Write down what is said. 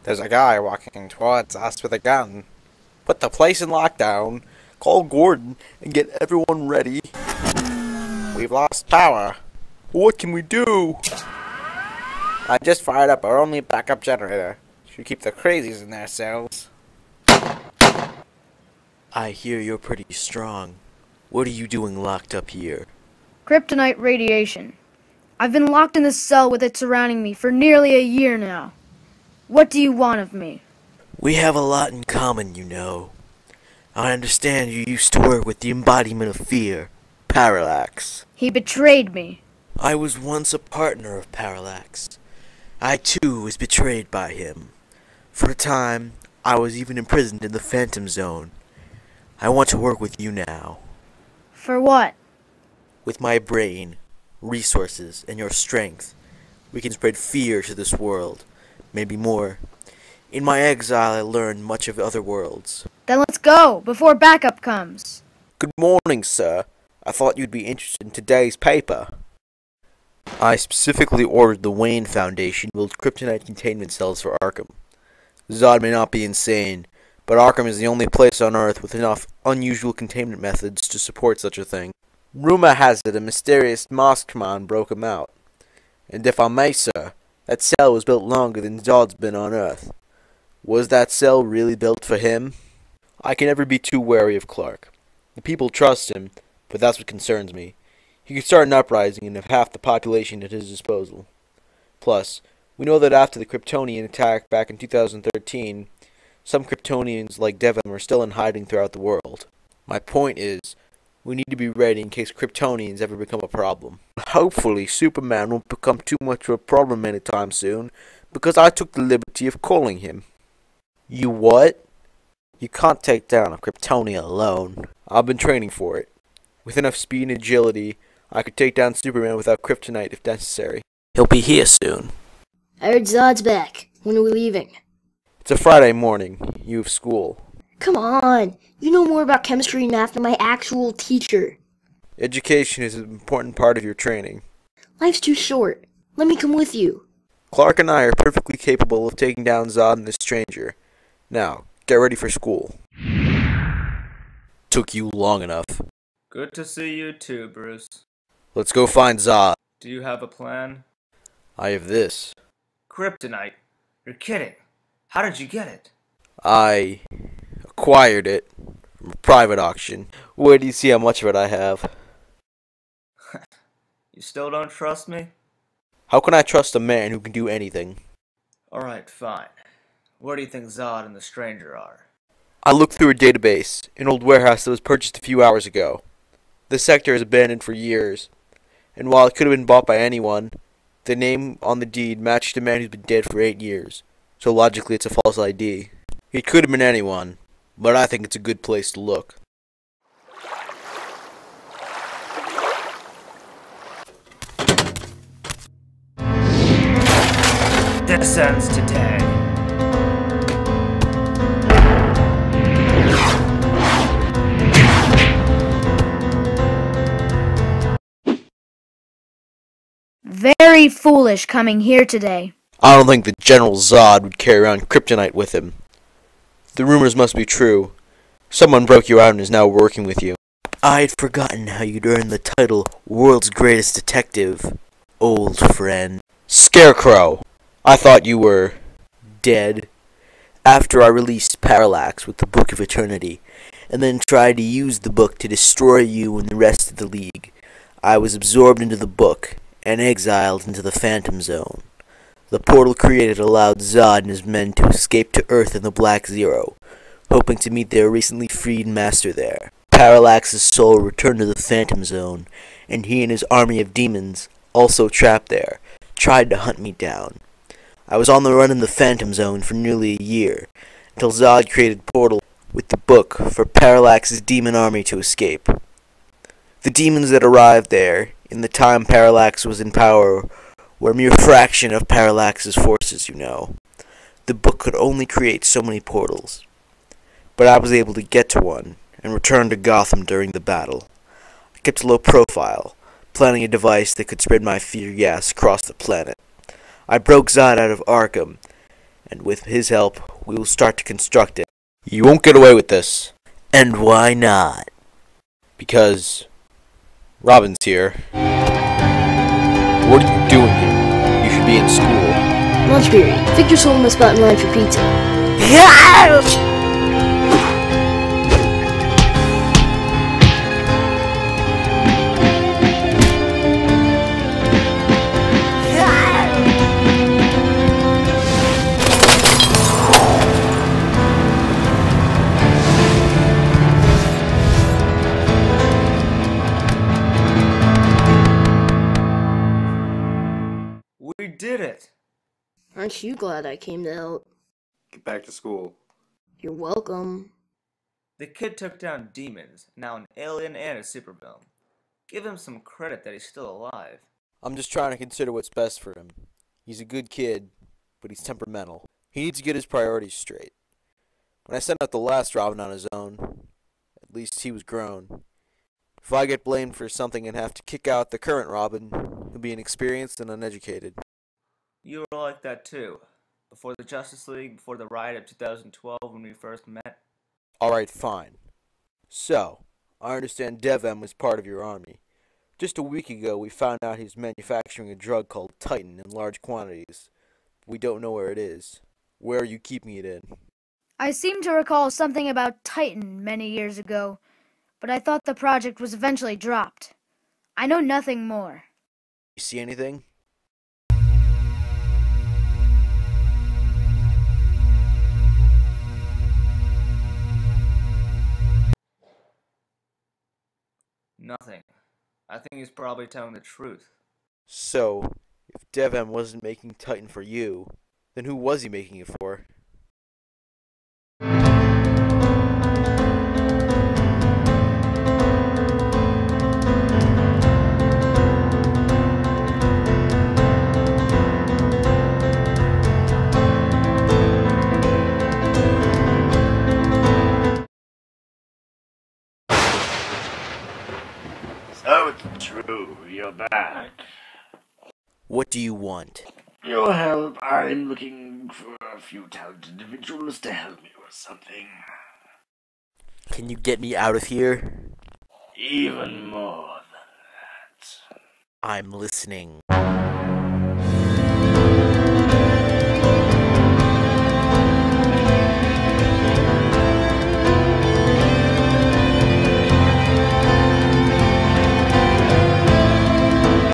There's a guy walking towards us with a gun. Put the place in lockdown, call Gordon, and get everyone ready. We've lost power. What can we do? I just fired up our only backup generator. Should keep the crazies in their cells. I hear you're pretty strong. What are you doing locked up here? Kryptonite radiation. I've been locked in this cell with it surrounding me for nearly a year now. What do you want of me? We have a lot in common, you know. I understand you used to work with the embodiment of fear, Parallax. He betrayed me. I was once a partner of Parallax. I too was betrayed by him. For a time, I was even imprisoned in the Phantom Zone. I want to work with you now. For what? With my brain, resources, and your strength, we can spread fear to this world. Maybe more. In my exile, I learned much of other worlds. Then let's go, before backup comes. Good morning, sir. I thought you'd be interested in today's paper. I specifically ordered the Wayne Foundation to build kryptonite containment cells for Arkham. Zod may not be insane, but Arkham is the only place on Earth with enough unusual containment methods to support such a thing. Rumor has it a mysterious masked command broke him out. And if I may, sir, that cell was built longer than Zod's been on Earth. Was that cell really built for him? I can never be too wary of Clark. The people trust him, but that's what concerns me. He could start an uprising and have half the population at his disposal. Plus, we know that after the Kryptonian attack back in 2013, some Kryptonians like Devon are still in hiding throughout the world. My point is, we need to be ready in case Kryptonians ever become a problem. Hopefully, Superman won't become too much of a problem anytime soon, because I took the liberty of calling him. You what? You can't take down a Kryptonian alone. I've been training for it. With enough speed and agility, I could take down Superman without kryptonite if necessary. He'll be here soon. I heard Zod's back. When are we leaving? It's a Friday morning. You have school. Come on! You know more about chemistry and math than my actual teacher. Education is an important part of your training. Life's too short. Let me come with you. Clark and I are perfectly capable of taking down Zod and this stranger. Now, get ready for school. Took you long enough. Good to see you too, Bruce. Let's go find Zod. Do you have a plan? I have this. Kryptonite? You're kidding. How did you get it? I acquired it from a private auction. Where do you see how much of it I have? You still don't trust me? How can I trust a man who can do anything? Alright, fine. Where do you think Zod and the stranger are? I looked through a database, an old warehouse that was purchased a few hours ago. The sector is abandoned for years, and while it could have been bought by anyone, the name on the deed matched a man who's been dead for 8 years, so logically it's a false ID. It could have been anyone, but I think it's a good place to look. This ends today. Very foolish coming here today. I don't think that General Zod would carry around kryptonite with him. The rumors must be true. Someone broke you out and is now working with you. I'd forgotten how you'd earned the title World's Greatest Detective, old friend. Scarecrow! I thought you were Dead. After I released Parallax with the Book of Eternity, and then tried to use the book to destroy you and the rest of the League, I was absorbed into the book and exiled into the Phantom Zone. The portal created allowed Zod and his men to escape to Earth in the Black Zero, hoping to meet their recently freed master there. Parallax's soul returned to the Phantom Zone, and he and his army of demons, also trapped there, tried to hunt me down. I was on the run in the Phantom Zone for nearly a year, until Zod created Portal with the book for Parallax's demon army to escape. The demons that arrived there, in the time Parallax was in power, were a mere fraction of Parallax's forces, you know. The book could only create so many portals. But I was able to get to one, and return to Gotham during the battle. I kept a low profile, planning a device that could spread my fear gas across the planet. I broke Zod out of Arkham, and with his help, we will start to construct it. You won't get away with this. And why not? Because Robin's here. What are you doing here? You should be in school. Lunch period. Victor sold my spot in line for pizza. We did it! Aren't you glad I came to help? Get back to school. You're welcome. The kid took down demons, now an alien and a supervillain. Give him some credit that he's still alive. I'm just trying to consider what's best for him. He's a good kid, but he's temperamental. He needs to get his priorities straight. When I sent out the last Robin on his own, at least he was grown. If I get blamed for something and have to kick out the current Robin, he'll be inexperienced and uneducated. You were like that too. Before the Justice League, before the riot of 2012 when we first met. Alright, fine. So, I understand DevM was part of your army. Just a week ago, we found out he's manufacturing a drug called Titan in large quantities. We don't know where it is. Where are you keeping it in? I seem to recall something about Titan many years ago, but I thought the project was eventually dropped. I know nothing more. You see anything? Nothing. I think he's probably telling the truth. So, if DevM wasn't making Titan for you, then who was he making it for? So it's true, you're back. What do you want? Your help, I'm looking for a few talented individuals to help me with something. Can you get me out of here? Even more than that. I'm listening.